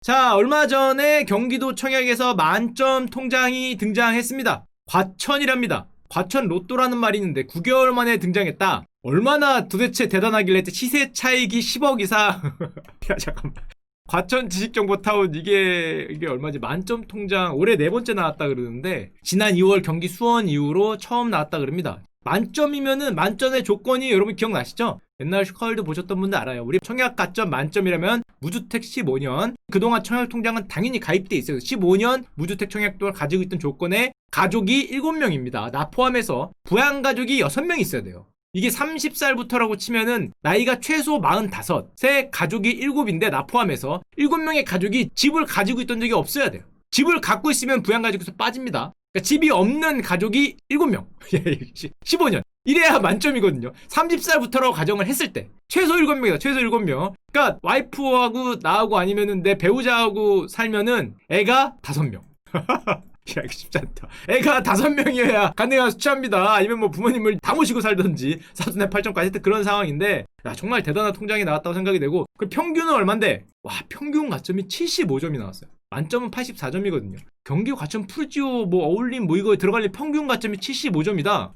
자, 얼마 전에 경기도 청약에서 만점 통장이 등장했습니다. 과천이랍니다. 과천 로또라는 말이 있는데 9개월 만에 등장했다. 얼마나 도대체 대단하길래 시세 차익이 10억 이상. 야, 잠깐만. 과천 지식정보타운 이게 얼마지? 만점 통장 올해 네 번째 나왔다 그러는데 지난 2월 경기 수원 이후로 처음 나왔다 그럽니다. 만점이면은 만점의 조건이 여러분 기억나시죠? 옛날 슈카월드 보셨던 분들 알아요. 우리 청약 가점 만점이라면 무주택 15년. 그동안 청약통장은 당연히 가입돼 있어요. 15년 무주택 청약도를 가지고 있던 조건에 가족이 7명입니다. 나 포함해서 부양가족이 6명 있어야 돼요. 이게 30살부터라고 치면은 나이가 최소 45세 가족이 7인데 나 포함해서 7명의 가족이 집을 가지고 있던 적이 없어야 돼요. 집을 갖고 있으면 부양가족에서 빠집니다. 그러니까 집이 없는 가족이 7명 15년 이래야 만점이거든요. 30살부터라고 가정을 했을 때 최소 7명이다. 최소 7명. 그러니까 와이프하고 나하고 아니면은 내 배우자하고 살면은 애가 5명. 야, 이거 쉽지 않다. 애가 5명이어야 가능한 수치합니다. 아니면 뭐 부모님을 다 모시고 살던지 사돈의 8점까지 했던 그런 상황인데, 야, 정말 대단한 통장이 나왔다고 생각이 되고, 그 평균은 얼만데? 와, 평균 가점이 75점이 나왔어요. 만점은 84점이거든요. 경기 과천 풀지오 뭐 어울림 뭐 이거 들어갈 평균 가점이 75점이다.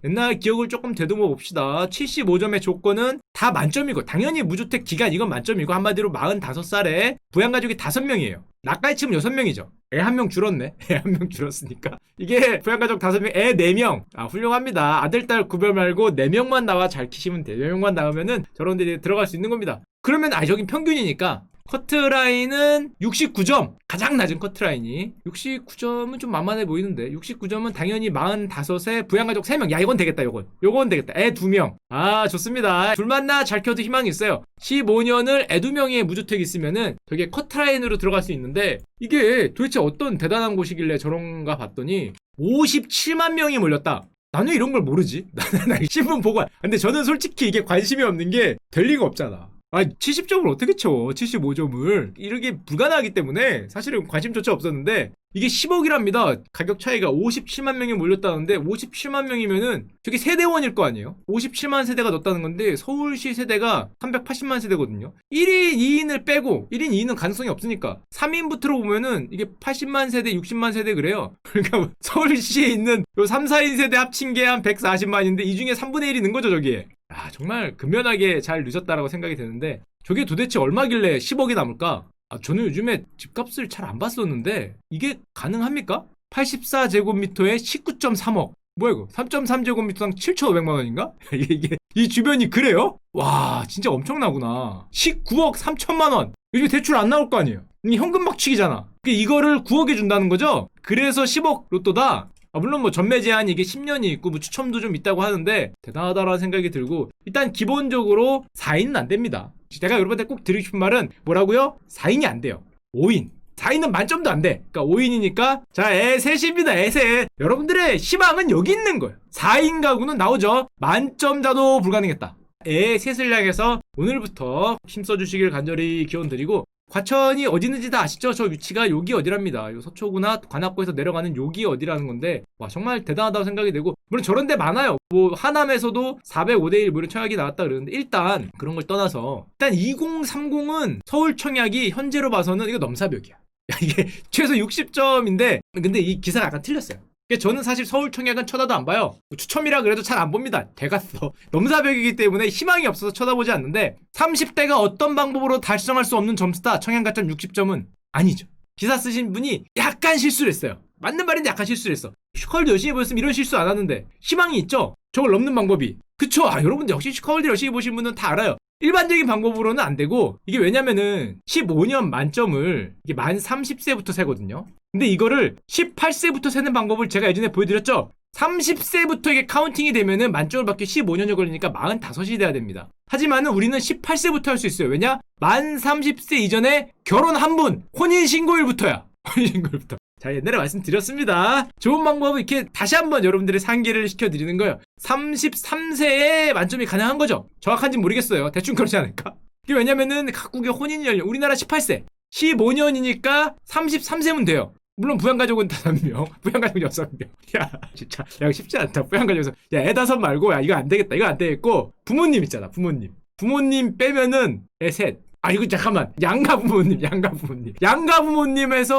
옛날 기억을 조금 되돌아 봅시다. 75점의 조건은 다 만점이고, 당연히 무주택 기간 이건 만점이고, 한마디로 45살에 부양가족이 5명이에요. 나까지 치면 6명이죠. 애 1명 줄었네. 애 1명 줄었으니까. 이게 부양가족 5명, 애 4명. 아, 훌륭합니다. 아들, 딸 구별 말고 4명만 나와 잘 키시면 돼요. 4명만 나오면은 저런 데 들어갈 수 있는 겁니다. 그러면, 저긴 평균이니까. 커트라인은 69점. 가장 낮은 커트라인이. 69점은 좀 만만해 보이는데. 69점은 당연히 45세 부양가족 3명. 야, 이건 되겠다, 요건 되겠다. 애 2명. 아, 좋습니다. 둘 만나 잘 켜도 희망이 있어요. 15년을 애 2명의 무주택이 있으면은 저게 커트라인으로 들어갈 수 있는데, 이게 도대체 어떤 대단한 곳이길래 저런가 봤더니 57만 명이 몰렸다. 나는 이런 걸 모르지. 나는 신문 보고. 근데 저는 솔직히 이게 관심이 없는 게 될 리가 없잖아. 70점을 어떻게 쳐? 75점을. 이렇게 불가능하기 때문에 사실은 관심조차 없었는데, 이게 10억이랍니다. 가격 차이가 57만 명이 몰렸다는데, 57만 명이면은 저게 세대원일 거 아니에요? 57만 세대가 넣었다는 건데, 서울시 세대가 380만 세대거든요. 1인 2인을 빼고, 1인 2인은 가능성이 없으니까 3인부터로 보면은 이게 80만 세대, 60만 세대 그래요. 그러니까 서울시에 있는 요 3, 4인 세대 합친 게 한 140만인데, 이 중에 3분의 1이 는 거죠, 저기에. 정말 근면하게 잘 늦었다라고 생각이 드는데, 저게 도대체 얼마길래 10억이 남을까? 저는 요즘에 집값을 잘 안 봤었는데 이게 가능합니까? 84제곱미터에 19.3억. 뭐야 이거? 3.3제곱미터당 7,500만 원인가? 이게 이 주변이 그래요? 와, 진짜 엄청나구나. 19억 3천만 원. 요즘에 대출 안 나올 거 아니에요? 현금 박치기잖아. 이거를 9억에 준다는 거죠? 그래서 10억 로또다. 물론 뭐 전매 제한이 이게 10년이 있고 뭐 추첨도 좀 있다고 하는데 대단하다라는 생각이 들고, 일단 기본적으로 4인은 안 됩니다. 제가 여러분한테 꼭 드리고 싶은 말은 뭐라고요? 4인이 안 돼요. 5인. 4인은 만점도 안 돼. 그러니까 5인이니까 자, 애3입니다. 애3. 여러분들의 희망은 여기 있는 거예요. 4인 가구는 나오죠. 만점자도 불가능했다. 애3을 향해서 오늘부터 힘써주시길 간절히 기원드리고, 과천이 어디 있는지 다 아시죠? 저 위치가 여기 어디랍니다. 요 서초구나 관악구에서 내려가는 여기 어디라는 건데, 와, 정말 대단하다고 생각이 되고, 물론 저런 데 많아요. 뭐 하남에서도 405대1 뭐 이런 청약이 나왔다 그러는데, 일단 그런 걸 떠나서 일단 2030은 서울 청약이 현재로 봐서는 이거 넘사벽이야. 이게 최소 60점인데, 근데 이 기사가 약간 틀렸어요. 저는 사실 서울 청약은 쳐다도 안 봐요. 추첨이라 그래도 잘 안 봅니다. 돼갔어. 넘사벽이기 때문에 희망이 없어서 쳐다보지 않는데, 30대가 어떤 방법으로 달성할 수 없는 점수다. 청약 가점 60점은 아니죠. 기사 쓰신 분이 약간 실수를 했어요. 맞는 말인데 약간 실수를 했어. 슈카월드 열심히 보셨으면 이런 실수 안 하는데, 희망이 있죠? 저걸 넘는 방법이. 그쵸? 여러분들 역시 슈카월드 열심히 보신 분은 다 알아요. 일반적인 방법으로는 안 되고, 이게 왜냐면은 15년 만점을 이게 만 30세부터 세거든요. 근데 이거를 18세부터 세는 방법을 제가 예전에 보여드렸죠? 30세부터 이게 카운팅이 되면은 만점을 받기 15년이 걸리니까 45이 돼야 됩니다. 하지만은 우리는 18세부터 할 수 있어요. 왜냐? 만 30세 이전에 결혼 한 분, 혼인신고일부터야. 혼인신고일부터. 자, 옛날에 말씀드렸습니다. 좋은 방법은 이렇게 다시 한번 여러분들의 상기를 시켜드리는 거예요. 33세에 만점이 가능한 거죠. 정확한지 모르겠어요. 대충 그렇지 않을까? 이게 왜냐면은 각국의 혼인 연령, 우리나라 18세, 15년이니까 33세면 돼요. 물론 부양가족은 5명, 부양가족은 6명. 야, 진짜 야, 쉽지 않다. 부양가족에서 야, 애 5 말고, 야, 이거 안 되겠다. 이거 안 되겠고, 부모님 있잖아. 부모님 빼면은 애 3. 이거 잠깐만. 양가 부모님에서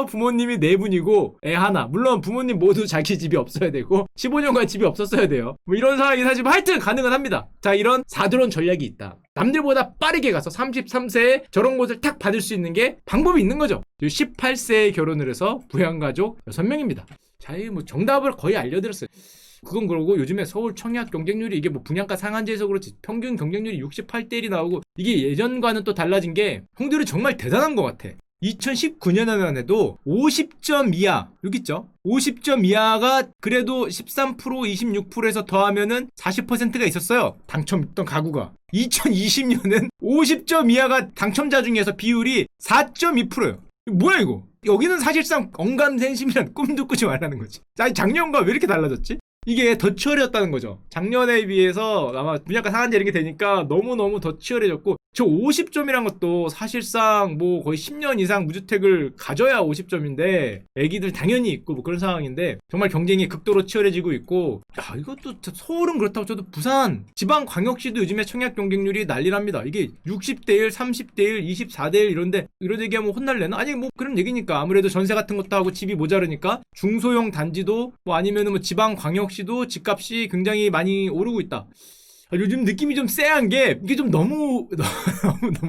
부모님이 4분이고 애 하나. 물론 부모님 모두 자기 집이 없어야 되고 15년간 집이 없었어야 돼요. 뭐 이런 상황이긴 하지만 하여튼 가능은 합니다. 자, 이런 사드론 전략이 있다. 남들보다 빠르게 가서 33세에 저런 곳을 탁 받을 수 있는 게 방법이 있는 거죠. 18세에 결혼을 해서 부양가족 6명입니다. 자, 이 뭐 정답을 거의 알려드렸어요. 그건 그러고 요즘에 서울 청약 경쟁률이 이게 뭐 분양가 상한제에서 그렇지 평균 경쟁률이 68대 1이 나오고 이게 예전과는 또 달라진 게 형들이 정말 대단한 것 같아. 2019년에만 해도 50점 이하 여기 있죠. 50점 이하가 그래도 13% 26%에서 더하면은 40%가 있었어요. 당첨했던 가구가. 2020년은 50점 이하가 당첨자 중에서 비율이 4.2%예요. 뭐야 이거? 여기는 사실상 언감생심이란 꿈도 꾸지 말라는 거지. 자, 작년과 왜 이렇게 달라졌지? 이게 더 치열해졌다는 거죠. 작년에 비해서 아마 분양가 상한제 이런 게 되니까 너무너무 더 치열해졌고 저 50점이란 것도 사실상 뭐 거의 10년 이상 무주택을 가져야 50점인데 애기들 당연히 있고 뭐 그런 상황인데 정말 경쟁이 극도로 치열해지고 있고 이것도 서울은 그렇다고 쳐도 부산 지방광역시도 요즘에 청약 경쟁률이 난리납니다. 이게 60대 1, 30대 1, 24대 1 이런데 이런 얘기하면 혼날래나? 아니 뭐 그런 얘기니까 아무래도 전세 같은 것도 하고 집이 모자르니까 중소형 단지도 뭐 아니면은 뭐 지방광역시도 집값이 굉장히 많이 오르고 있다. 요즘 느낌이 좀 쎄한 게 이게 좀 너무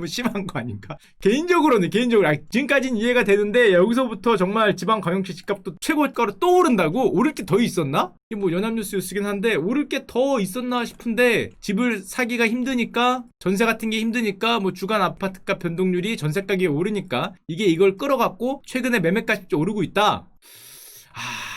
심한 거 아닌가? 개인적으로는 지금까지는 이해가 되는데 여기서부터 정말 지방광역시 집값도 최고가로 또 오른다고? 오를 게 더 있었나? 이게 뭐 연합뉴스 뉴스긴 한데 오를 게 더 있었나 싶은데 집을 사기가 힘드니까 전세 같은 게 힘드니까 뭐 주간 아파트값 변동률이 전세 가격이 오르니까 이게 이걸 끌어갖고 최근에 매매가격이 오르고 있다.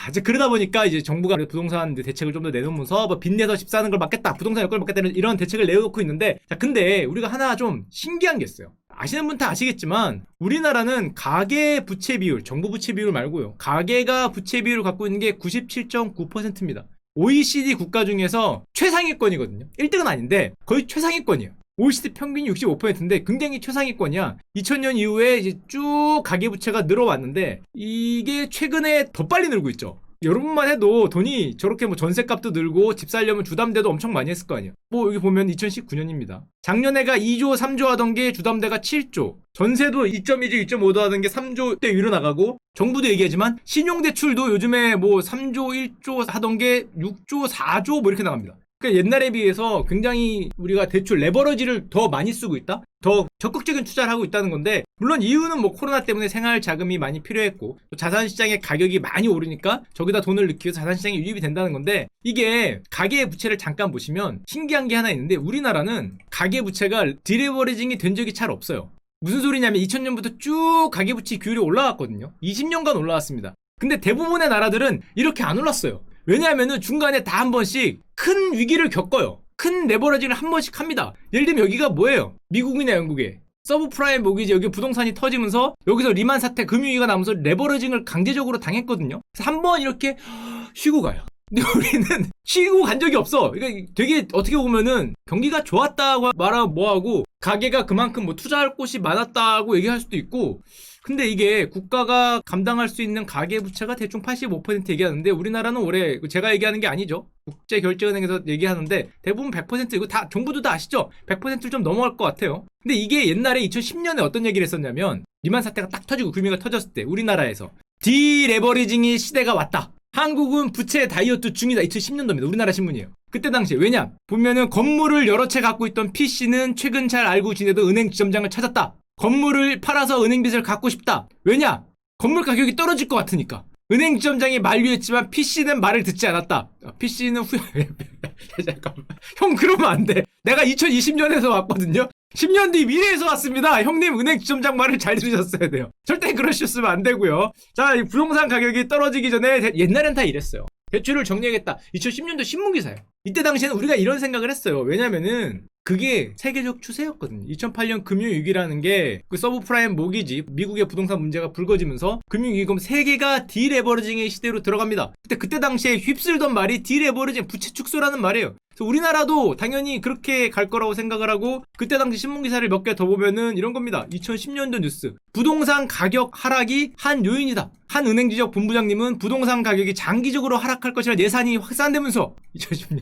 이제 그러다 보니까 이제 정부가 부동산 대책을 좀 더 내놓으면서 뭐 빚내서 집 사는 걸 막겠다, 부동산 여건을 막겠다는 이런 대책을 내놓고 있는데, 자, 근데 우리가 하나 좀 신기한 게 있어요. 아시는 분 다 아시겠지만 우리나라는 가계 부채 비율, 정부 부채 비율 말고요, 가계가 부채 비율을 갖고 있는 게 97.9%입니다. OECD 국가 중에서 최상위권이거든요. 1등은 아닌데 거의 최상위권이에요. OECD 평균이 65%인데 굉장히 최상위권이야. 2000년 이후에 이제 쭉 가계부채가 늘어왔는데 이게 최근에 더 빨리 늘고 있죠. 여러분만 해도 돈이 저렇게 뭐 전세값도 늘고 집 살려면 주담대도 엄청 많이 했을 거 아니에요. 뭐 여기 보면 2019년입니다. 작년에가 2조 3조 하던 게 주담대가 7조, 전세도 2.2조 2.5도 하던 게 3조대 위로 나가고, 정부도 얘기하지만 신용대출도 요즘에 뭐 3조 1조 하던 게 6조 4조 뭐 이렇게 나갑니다. 그러니까 옛날에 비해서 굉장히 우리가 대출 레버러지를 더 많이 쓰고 있다? 더 적극적인 투자를 하고 있다는 건데, 물론 이유는 뭐 코로나 때문에 생활 자금이 많이 필요했고 자산시장의 가격이 많이 오르니까 저기다 돈을 넣기 위해서 자산시장에 유입이 된다는 건데, 이게 가계부채를 잠깐 보시면 신기한 게 하나 있는데 우리나라는 가계부채가 디레버리징이 된 적이 잘 없어요. 무슨 소리냐면 2000년부터 쭉 가계부채 규율이 올라왔거든요. 20년간 올라왔습니다. 근데 대부분의 나라들은 이렇게 안 올랐어요. 왜냐하면은 중간에 다 한 번씩 큰 위기를 겪어요. 큰 레버리지를 한 번씩 합니다. 예를 들면 여기가 뭐예요? 미국이나 영국에 서브프라임 모기지, 여기 부동산이 터지면서 여기서 리만 사태 금융위기가 나면서 레버리징을 강제적으로 당했거든요. 그래서 한 번 이렇게 쉬고 가요. 근데 우리는 쉬고 간 적이 없어. 그러니까 되게 어떻게 보면은 경기가 좋았다고 말하고 뭐하고 가게가 그만큼 뭐 투자할 곳이 많았다고 얘기할 수도 있고, 근데 이게 국가가 감당할 수 있는 가계부채가 대충 85% 얘기하는데 우리나라는 올해, 제가 얘기하는 게 아니죠, 국제결제은행에서 얘기하는데 대부분 100%, 이거 다 정부도 다 아시죠? 100%를 좀 넘어갈 것 같아요. 근데 이게 옛날에 2010년에 어떤 얘기를 했었냐면, 리만 사태가 딱 터지고 금융위기가 터졌을 때 우리나라에서 디레버리징의 시대가 왔다, 한국은 부채 다이어트 중이다. 2010년도입니다. 우리나라 신문이에요. 그때 당시에. 왜냐? 보면은 건물을 여러 채 갖고 있던 P씨는 최근 잘 알고 지내던 은행 지점장을 찾았다. 건물을 팔아서 은행빚을 갚고 싶다. 왜냐? 건물 가격이 떨어질 것 같으니까. 은행 지점장이 만류했지만 P씨는 말을 듣지 않았다. P씨는 잠깐만. 형 그러면 안 돼. 내가 2020년에서 왔거든요. 10년 뒤 미래에서 왔습니다. 형님 은행 지점장 말을 잘 들으셨어야 돼요. 절대 그러셨으면 안 되고요. 자, 이 부동산 가격이 떨어지기 전에 옛날엔 다 이랬어요. 대출을 정리하겠다. 2010년도 신문기사예요. 이때 당시에는 우리가 이런 생각을 했어요. 왜냐면은 그게 세계적 추세였거든요. 2008년 금융위기라는 게 그 서브프라임 모기지, 미국의 부동산 문제가 불거지면서 금융위기, 그럼 세계가 디레버리징의 시대로 들어갑니다. 그때 당시에 휩쓸던 말이 디레버리징, 부채 축소라는 말이에요. 그래서 우리나라도 당연히 그렇게 갈 거라고 생각을 하고, 그때 당시 신문기사를 몇 개 더 보면은 이런 겁니다. 2010년도 뉴스. 부동산 가격 하락이 한 요인이다. 한 은행지적 본부장님은 부동산 가격이 장기적으로 하락할 것이라는 예산이 확산되면서 2010년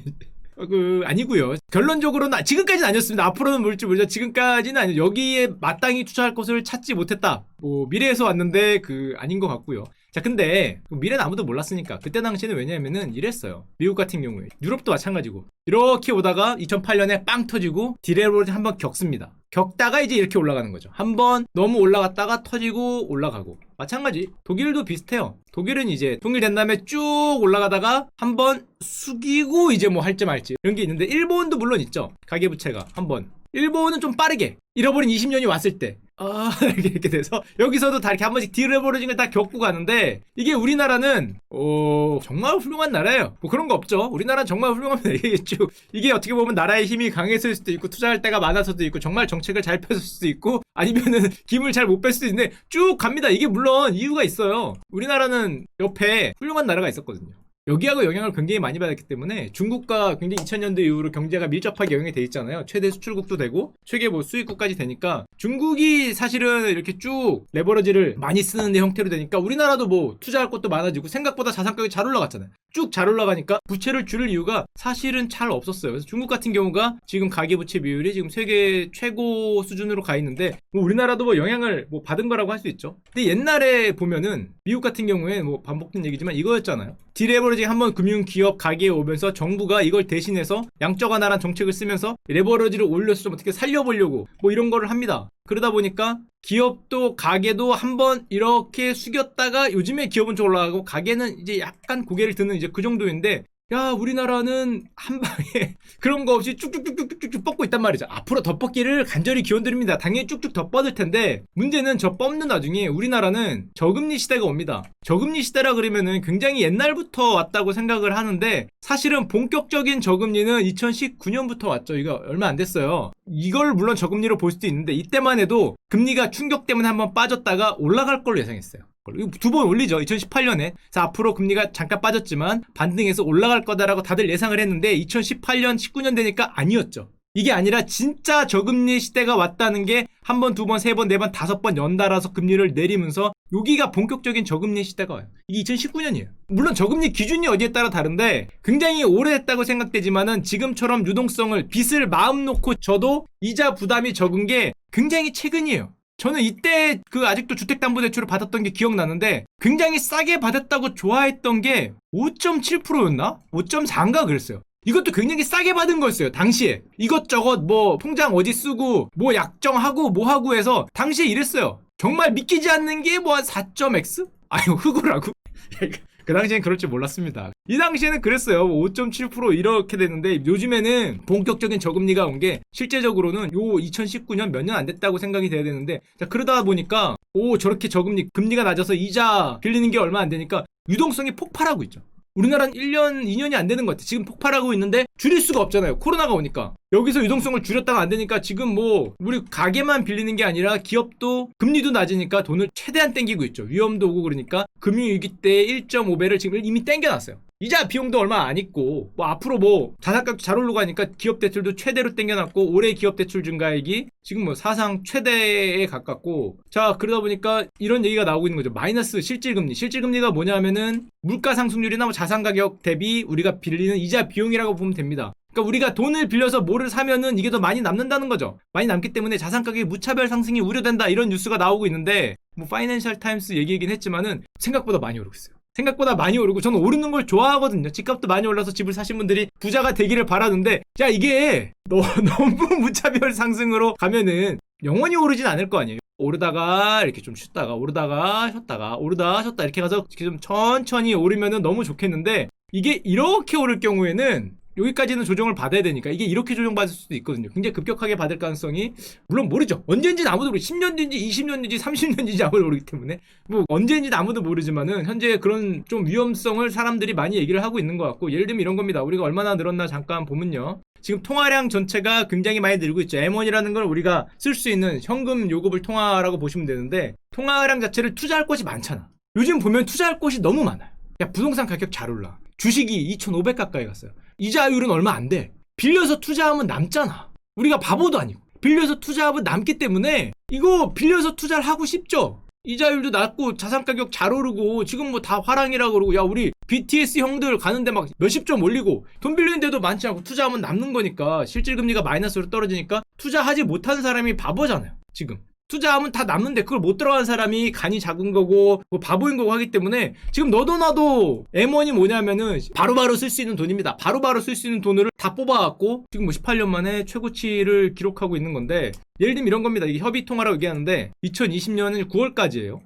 아니고요. 결론적으로는 지금까지는 아니었습니다. 앞으로는 뭘지 모르죠. 지금까지는 아니요. 여기에 마땅히 투자할 곳을 찾지 못했다. 미래에서 왔는데 아닌 것 같고요. 자, 근데 미래는 아무도 몰랐으니까 그때 당시에는 왜냐면은 이랬어요. 미국 같은 경우에 유럽도 마찬가지고 이렇게 오다가 2008년에 빵 터지고 디레버리지 한번 겪습니다. 겪다가 이제 이렇게 올라가는 거죠. 한번 너무 올라갔다가 터지고 올라가고 마찬가지. 독일도 비슷해요. 독일은 이제 통일된 다음에 쭉 올라가다가 한번 숙이고 이제 뭐 할지 말지 이런 게 있는데 일본도 물론 있죠. 가계부채가 한번. 일본은 좀 빠르게 잃어버린 20년이 왔을 때 이렇게 돼서 여기서도 다 이렇게 한 번씩 디레버리징을 다 겪고 가는데 이게 우리나라는 정말 훌륭한 나라예요. 뭐 그런 거 없죠. 우리나라는 정말 훌륭합니다. 이게 어떻게 보면 나라의 힘이 강했을 수도 있고 투자할 때가 많아서도 있고 정말 정책을 잘 펼칠 수도 있고 아니면은 힘을 잘 못 뺄 수도 있는데 쭉 갑니다. 이게 물론 이유가 있어요. 우리나라는 옆에 훌륭한 나라가 있었거든요. 여기하고 영향을 굉장히 많이 받았기 때문에 중국과 굉장히 2000년대 이후로 경제가 밀접하게 연결이 돼 있잖아요. 최대 수출국도 되고 최대 뭐 수입국까지 되니까 중국이 사실은 이렇게 쭉 레버러지를 많이 쓰는 형태로 되니까 우리나라도 뭐 투자할 것도 많아지고 생각보다 자산 가격이 잘 올라갔잖아요. 쭉 잘 올라가니까 부채를 줄일 이유가 사실은 잘 없었어요. 그래서 중국 같은 경우가 지금 가계부채 비율이 지금 세계 최고 수준으로 가 있는데 뭐 우리나라도 뭐 영향을 뭐 받은 거라고 할 수 있죠. 근데 옛날에 보면은 미국 같은 경우에 뭐 반복된 얘기지만 이거였잖아요. 디레버러징 한번 금융기업 가게에 오면서 정부가 이걸 대신해서 양적 완화란 정책을 쓰면서 레버러지를 올려서 좀 어떻게 살려보려고 뭐 이런 거를 합니다. 그러다 보니까 기업도 가게도 한번 이렇게 숙였다가 요즘에 기업은 좀 올라가고 가게는 이제 약간 고개를 드는 이제 그 정도인데 야 우리나라는 한 방에 그런 거 없이 쭉쭉쭉쭉쭉 뻗고 있단 말이죠. 앞으로 더 뻗기를 간절히 기원드립니다. 당연히 쭉쭉 더 뻗을 텐데 문제는 저 뻗는 와중에 우리나라는 저금리 시대가 옵니다. 저금리 시대라 그러면은 굉장히 옛날부터 왔다고 생각을 하는데 사실은 본격적인 저금리는 2019년부터 왔죠. 이거 얼마 안 됐어요. 이걸 물론 저금리로 볼 수도 있는데 이때만 해도 금리가 충격 때문에 한번 빠졌다가 올라갈 걸로 예상했어요. 두 번 올리죠. 2018년에. 그래서 앞으로 금리가 잠깐 빠졌지만 반등해서 올라갈 거다라고 다들 예상을 했는데 2018년, 19년 되니까 아니었죠. 이게 아니라 진짜 저금리 시대가 왔다는 게 한 번, 두 번, 세 번, 네 번, 다섯 번 연달아서 금리를 내리면서 여기가 본격적인 저금리 시대가 와요. 이게 2019년이에요. 물론 저금리 기준이 어디에 따라 다른데 굉장히 오래됐다고 생각되지만은 지금처럼 유동성을 빚을 마음 놓고 줘도 이자 부담이 적은 게 굉장히 최근이에요. 저는 이때 아직도 주택담보대출을 받았던 게 기억나는데 굉장히 싸게 받았다고 좋아했던 게 5.7%였나? 5.4인가 그랬어요. 이것도 굉장히 싸게 받은 거였어요. 당시에 이것저것 뭐 통장 어디 쓰고 뭐 약정하고 뭐 하고 해서 당시에 이랬어요. 정말 믿기지 않는 게 뭐 한 4.x? 아유 흑우라고? 그 당시엔 그럴 줄 몰랐습니다. 이 당시에는 그랬어요. 5.7% 이렇게 됐는데 요즘에는 본격적인 저금리가 온 게 실제적으로는 요 2019년 몇 년 안 됐다고 생각이 돼야 되는데 자 그러다 보니까 저렇게 저금리 금리가 낮아서 이자 빌리는 게 얼마 안 되니까 유동성이 폭발하고 있죠. 우리나라는 1년, 2년이 안 되는 것 같아. 지금 폭발하고 있는데 줄일 수가 없잖아요. 코로나가 오니까. 여기서 유동성을 줄였다가 안 되니까 지금 뭐 우리 가게만 빌리는 게 아니라 기업도 금리도 낮으니까 돈을 최대한 땡기고 있죠. 위험도 오고 그러니까 금융위기 때 1.5배를 지금 이미 땡겨놨어요. 이자 비용도 얼마 안 있고 뭐 앞으로 뭐 자산가격도 잘 오르고 하니까 기업 대출도 최대로 땡겨놨고 올해 기업 대출 증가액이 지금 뭐 사상 최대에 가깝고 자 그러다 보니까 이런 얘기가 나오고 있는 거죠. 마이너스 실질금리. 실질금리가 뭐냐면은 물가 상승률이나 뭐 자산가격 대비 우리가 빌리는 이자 비용이라고 보면 됩니다. 그러니까 우리가 돈을 빌려서 뭐를 사면은 이게 더 많이 남는다는 거죠. 많이 남기 때문에 자산가격의 무차별 상승이 우려된다 이런 뉴스가 나오고 있는데 뭐 파이낸셜 타임스 얘기이긴 했지만은 생각보다 많이 오르고 있어요. 생각보다 많이 오르고 저는 오르는 걸 좋아하거든요. 집값도 많이 올라서 집을 사신 분들이 부자가 되기를 바라는데 야 이게 너무 무차별 상승으로 가면은 영원히 오르진 않을 거 아니에요. 오르다가 이렇게 좀 쉬었다가 오르다가 쉬었다가 오르다가 쉬었다 이렇게 가서 좀 천천히 오르면은 너무 좋겠는데 이게 이렇게 오를 경우에는 여기까지는 조정을 받아야 되니까 이게 이렇게 조정받을 수도 있거든요. 굉장히 급격하게 받을 가능성이 물론 모르죠. 언제인지는 아무도 모르고 10년 뒤인지 20년 뒤인지 30년 뒤인지 아무도 모르기 때문에 뭐 언제인지는 아무도 모르지만은 현재 그런 좀 위험성을 사람들이 많이 얘기를 하고 있는 것 같고 예를 들면 이런 겁니다. 우리가 얼마나 늘었나 잠깐 보면요. 지금 통화량 전체가 굉장히 많이 늘고 있죠. M1이라는 걸 우리가 쓸 수 있는 현금 요금을 통화라고 보시면 되는데 통화량 자체를 투자할 곳이 많잖아. 요즘 보면 투자할 곳이 너무 많아요. 야 부동산 가격 잘 올라. 주식이 2,500 가까이 갔어요. 이자율은 얼마 안 돼. 빌려서 투자하면 남잖아. 우리가 바보도 아니고. 빌려서 투자하면 남기 때문에 이거 빌려서 투자를 하고 싶죠. 이자율도 낮고 자산 가격 잘 오르고 지금 뭐 다 화랑이라고 그러고 야 우리 BTS 형들 가는데 막 몇십 점 올리고 돈 빌리는 데도 많지 않고 투자하면 남는 거니까 실질 금리가 마이너스로 떨어지니까 투자하지 못하는 사람이 바보잖아요. 지금 투자하면 다 남는데 그걸 못 들어간 사람이 간이 작은 거고 뭐 바보인 거고 하기 때문에 지금 너도 나도 M1이 뭐냐면은 바로바로 쓸 수 있는 돈입니다. 바로바로 쓸 수 있는 돈을 다 뽑아갖고 지금 뭐 18년 만에 최고치를 기록하고 있는 건데 예를 들면 이런 겁니다. 이게 협의통화라고 얘기하는데 2020년은 9월까지예요.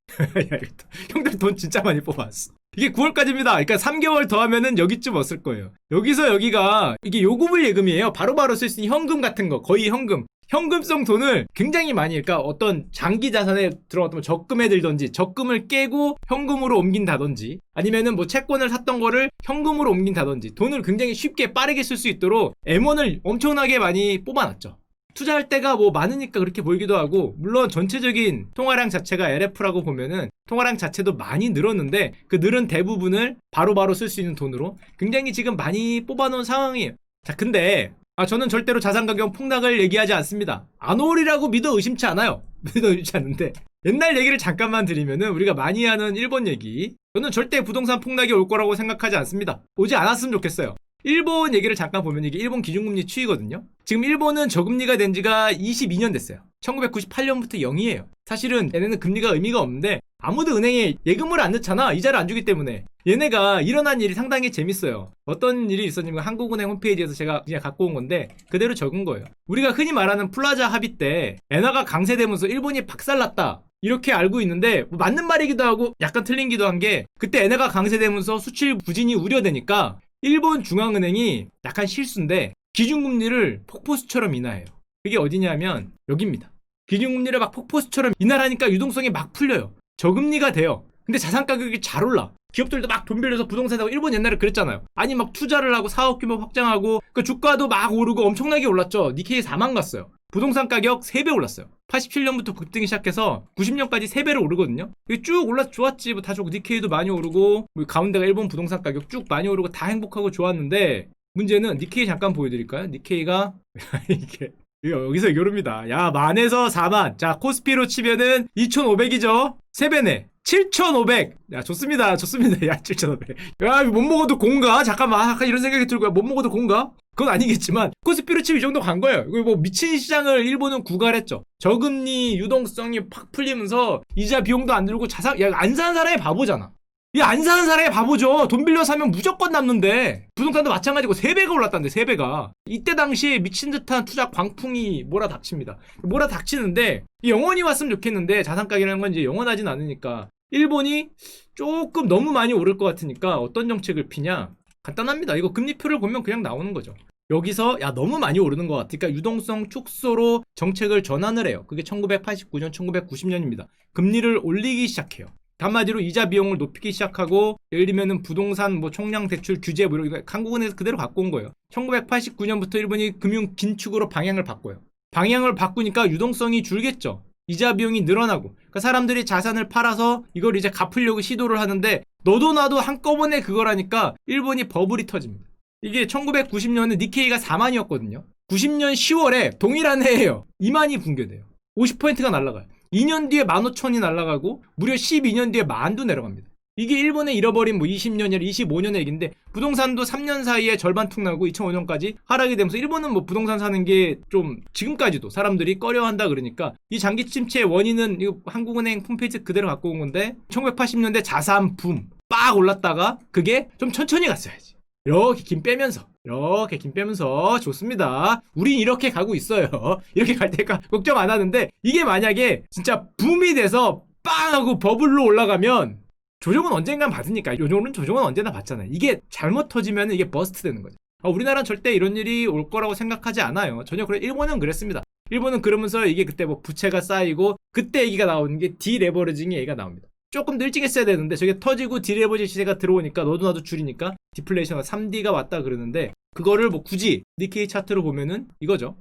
형들 돈 진짜 많이 뽑았어. 이게 9월까지입니다. 그러니까 3개월 더 하면은 여기쯤 왔을 거예요. 여기서 여기가 이게 요금을 예금이에요. 바로바로 쓸 수 있는 현금 같은 거 거의 현금. 현금성 돈을 굉장히 많이 그러니까 어떤 장기 자산에 들어갔던 적금에 들던지 적금을 깨고 현금으로 옮긴다든지 아니면은 뭐 채권을 샀던 거를 현금으로 옮긴다든지 돈을 굉장히 쉽게 빠르게 쓸 수 있도록 M1을 엄청나게 많이 뽑아놨죠. 투자할 때가 뭐 많으니까 그렇게 보이기도 하고 물론 전체적인 통화량 자체가 LF라고 보면은 통화량 자체도 많이 늘었는데 그 늘은 대부분을 바로바로 쓸 수 있는 돈으로 굉장히 지금 많이 뽑아놓은 상황이에요. 자 근데 저는 절대로 자산 가격 폭락을 얘기하지 않습니다. 안 오리라고 믿어 의심치 않아요. 믿어 의심치 않는데 옛날 얘기를 잠깐만 드리면은 우리가 많이 하는 일본 얘기 저는 절대 부동산 폭락이 올 거라고 생각하지 않습니다. 오지 않았으면 좋겠어요. 일본 얘기를 잠깐 보면 이게 일본 기준금리 추이거든요. 지금 일본은 저금리가 된 지가 22년 됐어요. 1998년부터 0이에요. 사실은 얘네는 금리가 의미가 없는데 아무도 은행에 예금을 안 넣잖아. 이자를 안 주기 때문에. 얘네가 일어난 일이 상당히 재밌어요. 어떤 일이 있었냐면 한국은행 홈페이지에서 제가 그냥 갖고 온 건데 그대로 적은 거예요. 우리가 흔히 말하는 플라자 합의 때 엔화가 강세되면서 일본이 박살났다. 이렇게 알고 있는데 뭐 맞는 말이기도 하고 약간 틀린기도 한 게 그때 엔화가 강세되면서 수출 부진이 우려되니까 일본 중앙은행이 약간 실수인데 기준금리를 폭포수처럼 인하해요. 그게 어디냐면 여기입니다. 기준금리를 막 폭포수처럼 인하하니까 유동성이 막 풀려요. 저금리가 돼요. 근데 자산 가격이 잘 올라. 기업들도 막 돈 빌려서 부동산 사고 일본 옛날에 그랬잖아요. 아니 막 투자를 하고 사업 규모 확장하고 그 주가도 막 오르고 엄청나게 올랐죠. 니케이 4만 갔어요. 부동산 가격 3배 올랐어요. 87년부터 급등이 시작해서 90년까지 3배를 오르거든요. 이게 쭉 좋았지. 뭐 다 좋고 니케이도 많이 오르고 뭐 가운데가 일본 부동산 가격 쭉 많이 오르고 다 행복하고 좋았는데 문제는 니케이 잠깐 보여드릴까요? 니케이가 이게 여기서 이럽니다. 야 만에서 4만. 자 코스피로 치면은 2,500이죠. 3배네. 7,500. 야 좋습니다. 야 7,500. 야 못 먹어도 공가? 잠깐만 아까 이런 생각이 들고요. 못 먹어도 공가? 그건 아니겠지만 코스피로 치면 이 정도 간 거예요. 이거 뭐 미친 시장을 일본은 구갈했죠. 저금리 유동성이 팍 풀리면서 이자 비용도 안 들고 안 사는 사람이 바보잖아. 이 안 사는 사람이 바보죠. 돈 빌려 사면 무조건 남는데 부동산도 마찬가지고 3배가 올랐다는데 3배가 이때 당시에 미친 듯한 투자 광풍이 몰아닥칩니다. 몰아닥치는데 영원히 왔으면 좋겠는데 자산 가격이라는 건 이제 영원하진 않으니까 일본이 조금 너무 많이 오를 것 같으니까 어떤 정책을 피냐 간단합니다. 이거 금리표를 보면 그냥 나오는 거죠. 여기서 너무 많이 오르는 것 같으니까 유동성 축소로 정책을 전환을 해요. 그게 1989년 1990년입니다. 금리를 올리기 시작해요. 한마디로 이자 비용을 높이기 시작하고 예를 들면은 부동산 뭐 총량 대출 규제 뭐 이런 한국은행에서 그대로 갖고 온 거예요. 1989년부터 일본이 금융 긴축으로 방향을 바꿔요. 방향을 바꾸니까 유동성이 줄겠죠. 이자 비용이 늘어나고 그러니까 사람들이 자산을 팔아서 이걸 이제 갚으려고 시도를 하는데 너도 나도 한꺼번에 그걸 하니까 일본이 버블이 터집니다. 이게 1990년에 니케이가 4만이었거든요. 90년 10월에 동일한 해예요. 2만이 붕괴돼요. 50%가 날아가요. 2년 뒤에 15,000이 날아가고 무려 12년 뒤에 10,000도 내려갑니다. 이게 일본에 잃어버린 뭐 20년이나 25년의 얘기인데 부동산도 3년 사이에 절반 툭 나고 2005년까지 하락이 되면서 일본은 뭐 부동산 사는 게 좀 지금까지도 사람들이 꺼려한다 그러니까 이 장기 침체의 원인은 이거 한국은행 홈페이지 그대로 갖고 온 건데 1980년대 자산 붐 빡 올랐다가 그게 좀 천천히 갔어야지. 이렇게 김 빼면서 좋습니다. 우린 이렇게 가고 있어요. 이렇게 갈 테니까 걱정 안 하는데 이게 만약에 진짜 붐이 돼서 빵 하고 버블로 올라가면 조정은 언젠간 받으니까 요즘은 조정은 언제나 받잖아요. 이게 잘못 터지면 이게 버스트 되는 거죠. 우리나라는 절대 이런 일이 올 거라고 생각하지 않아요. 전혀 그래. 일본은 그랬습니다. 일본은 그러면서 이게 그때 뭐 부채가 쌓이고 그때 얘기가 나오는 게 디레버리징의 얘기가 나옵니다. 조금 더 일찍 했어야 되는데 저게 터지고 디레버리징 시세가 들어오니까 너도 나도 줄이니까 디플레이션과 3D가 왔다 그러는데 그거를 뭐 굳이 니케이 차트로 보면은 이거죠.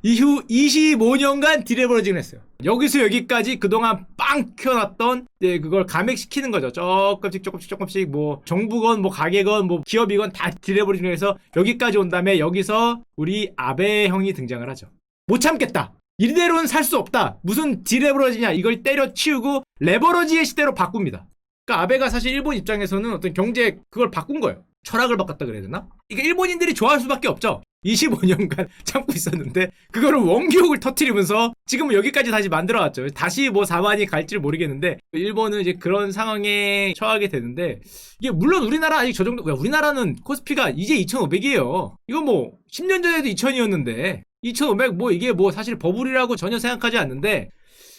이후 25년간 디레버리징을 했어요. 여기서 여기까지 그동안 빵 키워놨던 그걸 감액시키는 거죠. 조금씩 뭐 정부건 뭐 가게건 뭐 기업이건 다 디레버리징을 해서 여기까지 온 다음에 여기서 우리 아베 형이 등장을 하죠. 못 참겠다. 이대로는 살 수 없다. 무슨 디레버러지냐 이걸 때려치우고 레버러지의 시대로 바꿉니다. 그러니까 아베가 사실 일본 입장에서는 어떤 경제 그걸 바꾼 거예요. 철학을 바꿨다 그래야 되나? 이게 일본인들이 좋아할 수밖에 없죠. 25년간 참고 있었는데 그거를 원기옥을 터뜨리면서 지금은 여기까지 다시 만들어왔죠. 다시 뭐 사만이 갈지를 모르겠는데 일본은 이제 그런 상황에 처하게 되는데 이게 물론 우리나라 아직 저 정도 우리나라는 코스피가 이제 2,500이에요. 이거 뭐 10년 전에도 2,000이었는데 2,500 뭐 이게 뭐 사실 버블이라고 전혀 생각하지 않는데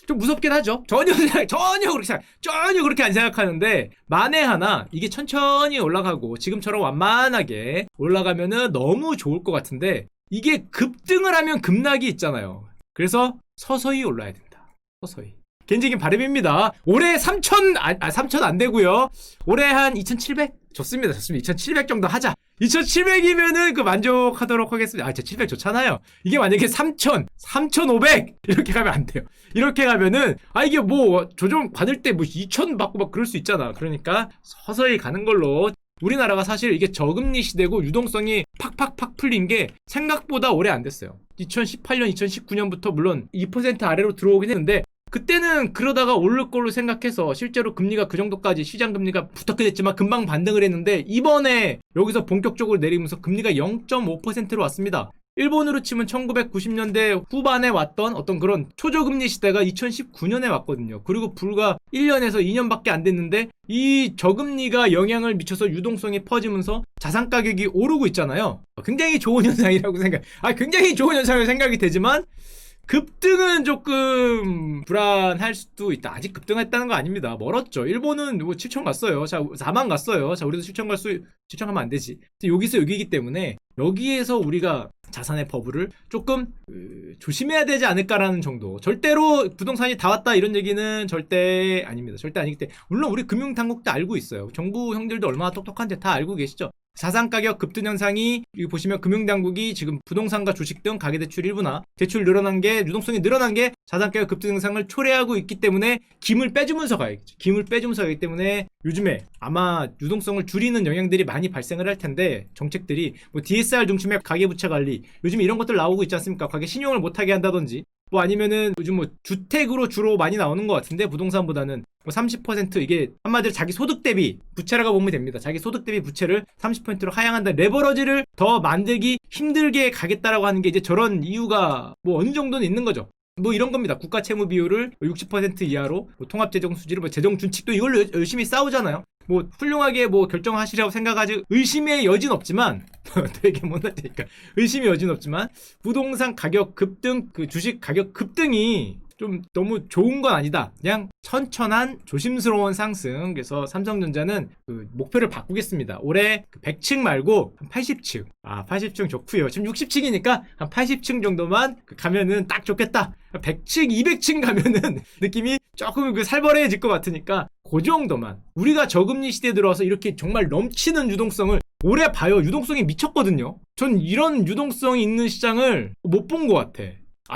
좀 무섭긴 하죠. 전혀 그렇게 안 생각하는데 만에 하나 이게 천천히 올라가고 지금처럼 완만하게 올라가면은 너무 좋을 것 같은데 이게 급등을 하면 급락이 있잖아요. 그래서 서서히 올라야 된다. 서서히. 개인적인 바람입니다. 올해 3,000 3,000 안 되고요. 올해 한 2,700? 좋습니다. 2,700 정도 하자. 2,700이면은 그 만족하도록 하겠습니다. 2,700 좋잖아요. 이게 만약에 3,000, 3,500 이렇게 가면 안 돼요. 이렇게 가면은 이게 뭐 조정 받을 때 뭐 2,000 받고 막 그럴 수 있잖아. 그러니까 서서히 가는 걸로. 우리나라가 사실 이게 저금리 시대고 유동성이 팍팍팍 풀린 게 생각보다 오래 안 됐어요. 2018년, 2019년부터 물론 2% 아래로 들어오긴 했는데 그때는 그러다가 오를 걸로 생각해서 실제로 금리가 그 정도까지 시장 금리가 붙었게 됐지만 금방 반등을 했는데 이번에 여기서 본격적으로 내리면서 금리가 0.5%로 왔습니다. 일본으로 치면 1990년대 후반에 왔던 어떤 그런 초저금리 시대가 2019년에 왔거든요. 그리고 불과 1년에서 2년밖에 안 됐는데 이 저금리가 영향을 미쳐서 유동성이 퍼지면서 자산 가격이 오르고 있잖아요. 굉장히 좋은 현상이라고 굉장히 좋은 현상으로 생각이 되지만 급등은 조금 불안할 수도 있다. 아직 급등했다는 거 아닙니다. 멀었죠. 일본은 뭐 7천 갔어요. 자, 4만 갔어요. 자, 우리도 7천 가면 안 되지. 여기서 여기이기 때문에 여기에서 우리가 자산의 버블을 조금 조심해야 되지 않을까라는 정도. 절대로 부동산이 다 왔다 이런 얘기는 절대 아닙니다. 절대 아니기 때문에 물론 우리 금융당국도 알고 있어요. 정부 형들도 얼마나 똑똑한지 다 알고 계시죠. 자산가격 급등 현상이 여기 보시면 금융당국이 지금 부동산과 주식 등 가계대출 일부나 대출 늘어난 게 유동성이 늘어난 게 자산가격 급등 현상을 초래하고 있기 때문에 김을 빼주면서 가야겠죠. 김을 빼주면서 가기 때문에 요즘에 아마 유동성을 줄이는 영향들이 많이 발생을 할 텐데 정책들이 뭐 DSR 중심의 가계부채 관리 요즘 이런 것들 나오고 있지 않습니까? 가계 신용을 못하게 한다든지 뭐 아니면은 요즘 뭐 주택으로 주로 많이 나오는 것 같은데 부동산보다는 뭐 30% 이게 한마디로 자기 소득 대비 부채라고 보면 됩니다. 자기 소득 대비 부채를 30%로 하향한다. 레버러지를 더 만들기 힘들게 가겠다라고 하는 게 이제 저런 이유가 뭐 어느 정도는 있는 거죠. 뭐 이런 겁니다. 국가 채무 비율을 60% 이하로 뭐 통합 재정 수지를 뭐 재정 준칙도 이걸로 열심히 싸우잖아요. 뭐 훌륭하게 뭐 결정하시라고 생각하지 의심의 여지는 없지만 되게 못나니까 의심의 여지는 없지만 부동산 가격 급등 그 주식 가격 급등이 좀 너무 좋은 건 아니다. 그냥 천천한 조심스러운 상승. 그래서 삼성전자는 그 목표를 바꾸겠습니다. 올해 100층 말고 한 80층. 80층 좋고요. 지금 60층이니까 한 80층 정도만 가면은 딱 좋겠다. 100층, 200층 가면은 느낌이 조금 그 살벌해질 것 같으니까 그 정도만. 우리가 저금리 시대에 들어와서 이렇게 정말 넘치는 유동성을 올해 봐요. 유동성이 미쳤거든요. 전 이런 유동성이 있는 시장을 못 본 것 같아.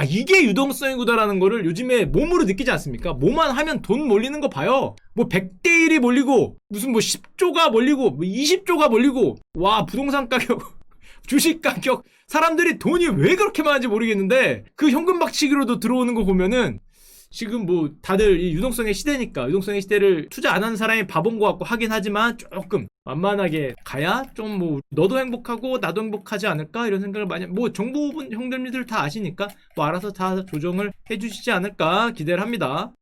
이게 유동성이구나라는 거를 요즘에 몸으로 느끼지 않습니까? 뭐만 하면 돈 몰리는 거 봐요. 뭐 100대 1이 몰리고 무슨 뭐 10조가 몰리고 뭐 20조가 몰리고 와 부동산 가격 주식 가격 사람들이 돈이 왜 그렇게 많은지 모르겠는데 그 현금 박치기로도 들어오는 거 보면은 지금 뭐 다들 이 유동성의 시대니까 유동성의 시대를 투자 안 하는 사람이 바본 것 같고 하긴 하지만 조금 만만하게 가야 좀 뭐 너도 행복하고 나도 행복하지 않을까 이런 생각을 많이 뭐 정부 형들들 다 아시니까 뭐 알아서 다 조정을 해주시지 않을까 기대를 합니다.